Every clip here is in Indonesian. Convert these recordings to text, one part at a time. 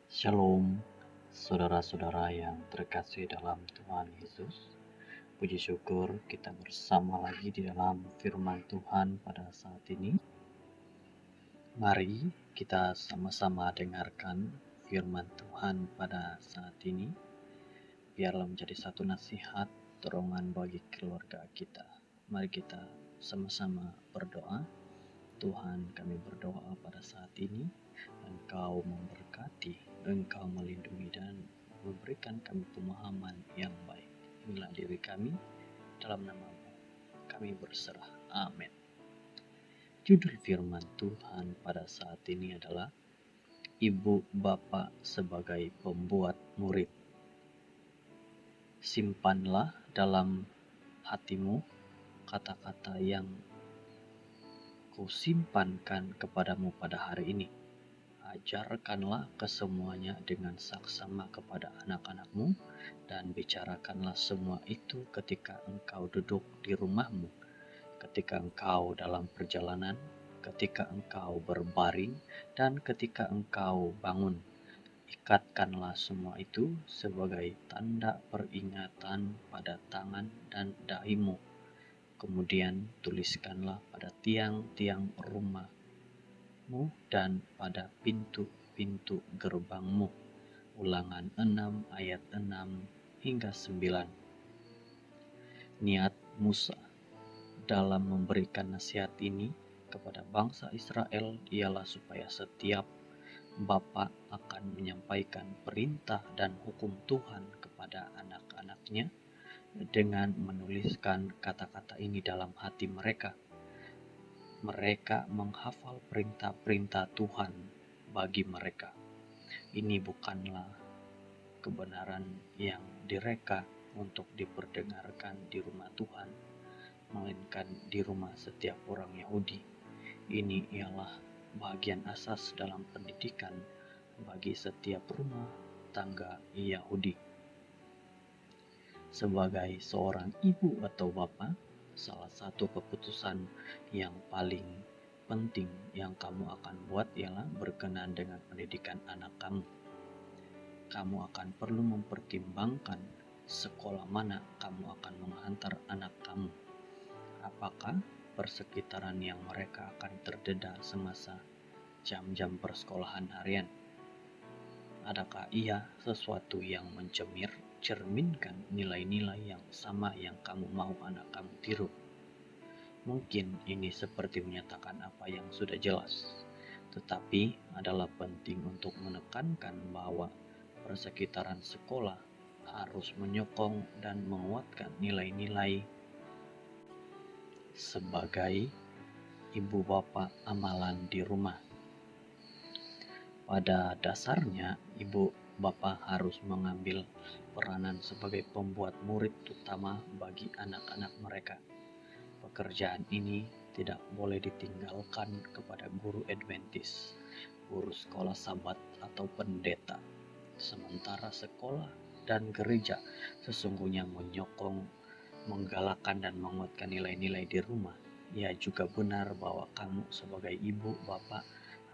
Shalom, saudara-saudara yang terkasih dalam Tuhan Yesus. Puji syukur kita bersama lagi di dalam firman Tuhan pada saat ini. Mari kita sama-sama dengarkan firman Tuhan pada saat ini. Biarlah menjadi satu nasihat, dorongan bagi keluarga kita. Mari kita sama-sama berdoa. Tuhan, kami berdoa pada saat ini, Engkau memberkati, Engkau melindungi dan memberikan kami pemahaman yang baik. Inilah diri kami, dalam nama-Mu kami berserah. Amin. Judul firman Tuhan pada saat ini adalah Ibu Bapa sebagai pembuat murid. Simpanlah dalam hatimu kata-kata yang Kusimpankan kepadamu pada hari ini. Ajarkanlah kesemuanya dengan saksama kepada anak-anakmu, dan bicarakanlah semua itu ketika engkau duduk di rumahmu, ketika engkau dalam perjalanan, ketika engkau berbaring, dan ketika engkau bangun. Ikatkanlah semua itu sebagai tanda peringatan pada tangan dan dahimu. Kemudian tuliskanlah pada tiang-tiang rumahmu dan pada pintu-pintu gerbangmu. Ulangan 6 ayat 6 hingga 9. Niat Musa dalam memberikan nasihat ini kepada bangsa Israel ialah supaya setiap bapa akan menyampaikan perintah dan hukum Tuhan kepada anak-anaknya dengan menuliskan kata-kata ini dalam hati mereka. Mereka menghafal perintah-perintah Tuhan bagi mereka. Ini bukanlah kebenaran yang direka untuk diperdengarkan di rumah Tuhan, melainkan di rumah setiap orang Yahudi. Ini ialah bagian asas dalam pendidikan bagi setiap rumah tangga Yahudi. Sebagai seorang ibu atau bapak, salah satu keputusan yang paling penting yang kamu akan buat ialah berkenan dengan pendidikan anak kamu. Kamu akan perlu mempertimbangkan sekolah mana kamu akan menghantar anak kamu. Apakah persekitaran yang mereka akan terdedah semasa jam-jam persekolahan harian? Adakah ia sesuatu yang mencerminkan nilai-nilai yang sama yang kamu mau anak kamu tiru? Mungkin ini seperti menyatakan apa yang sudah jelas, tetapi adalah penting untuk menekankan bahwa persekitaran sekolah harus menyokong dan menguatkan nilai-nilai sebagai ibu bapa amalan di rumah. Pada dasarnya, ibu bapa harus mengambil peranan sebagai pembuat murid utama bagi anak-anak mereka. Pekerjaan ini tidak boleh ditinggalkan kepada guru Adventis, guru sekolah Sabat, atau pendeta. Sementara sekolah dan gereja sesungguhnya menyokong, menggalakkan, dan menguatkan nilai-nilai di rumah. Ya, juga benar bahwa kamu sebagai ibu bapa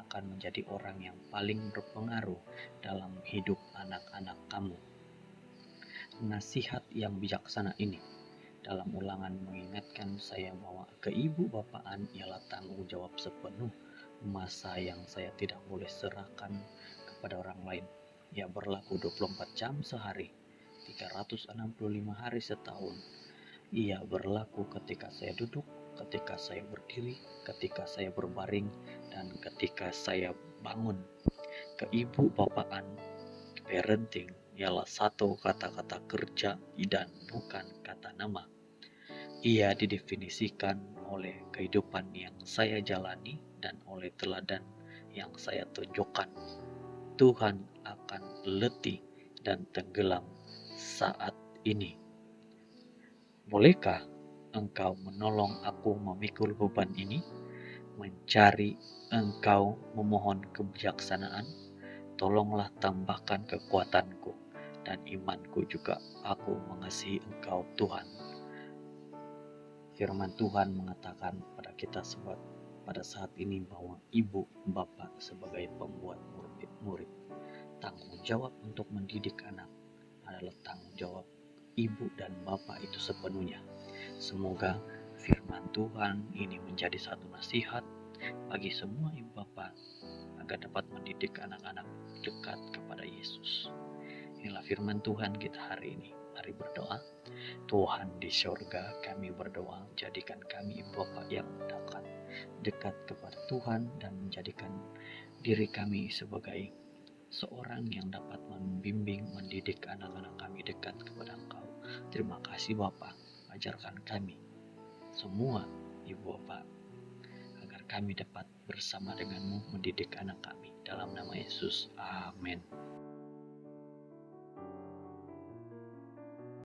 akan menjadi orang yang paling berpengaruh dalam hidup anak-anak kamu. Nasihat yang bijaksana ini dalam ulangan mengingatkan saya bahwa keibu-bapaan ialah tanggung jawab sepenuh masa yang saya tidak boleh serahkan kepada orang lain. Ia berlaku 24 jam sehari, 365 hari setahun. Ia berlaku ketika saya duduk, ketika saya berdiri, ketika saya berbaring, dan ketika saya bangun. Keibu-bapaan, parenting, ialah satu kata-kata kerja dan bukan kata nama. Ia didefinisikan oleh kehidupan yang saya jalani dan oleh teladan yang saya tunjukkan. Tuhan akan letih dan tenggelam saat ini. Bolehkah engkau menolong aku memikul beban ini? Mencari engkau memohon kebijaksanaan? Tolonglah tambahkan kekuatanku dan imanku juga. Aku mengasihi engkau Tuhan. Firman Tuhan mengatakan pada kita pada saat ini bahwa ibu bapak sebagai pembuat murid. tanggung jawab untuk mendidik anak adalah tanggung jawab ibu dan bapak itu sepenuhnya. Semoga firman Tuhan ini menjadi satu nasihat bagi semua ibu bapak agar dapat mendidik anak-anak dekat kepada Yesus. Inilah firman Tuhan kita hari ini. Mari berdoa. Tuhan di sorga, kami berdoa, jadikan kami ibu bapak yang dekat kepada Tuhan dan menjadikan diri kami sebagai seorang yang dapat membimbing, mendidik anak-anak kami dekat kepada Engkau. Terima kasih Bapa, ajarkan kami semua ibu bapak agar kami dapat bersama denganmu mendidik anak kami. Dalam nama Yesus, amin.